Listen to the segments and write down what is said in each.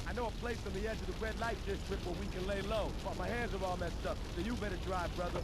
I know a place on the edge of the red light district where we can lay low, but my hands are all messed up, so you better drive, brother.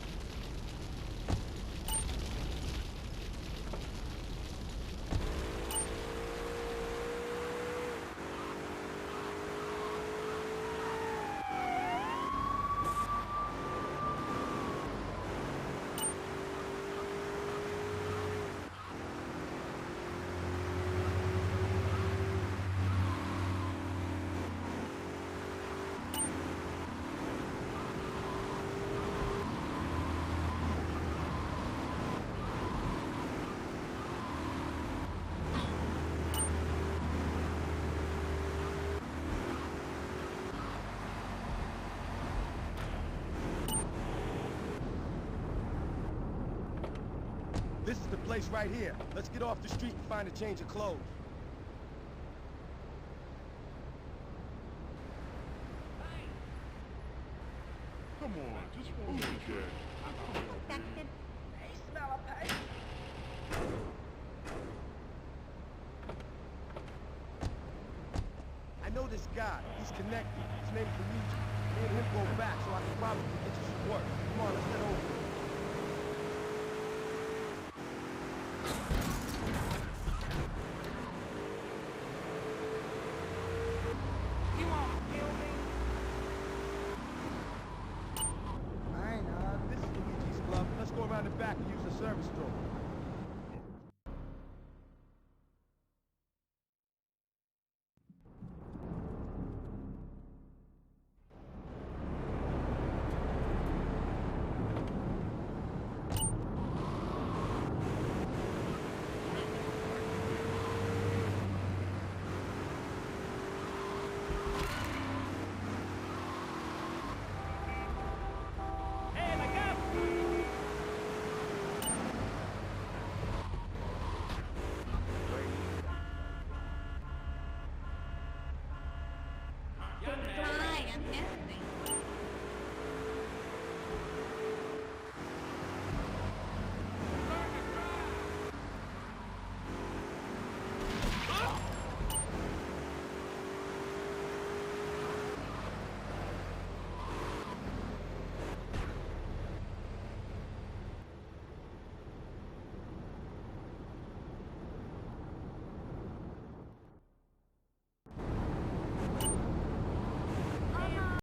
This is the place right here. Let's get off the street and find a change of clothes. Come on, just one more check. Hey, smell a pipe. I know this guy. He's connected. His name's Luigi. Me and him go back, so I can probably get you some work. Come on, let's head over.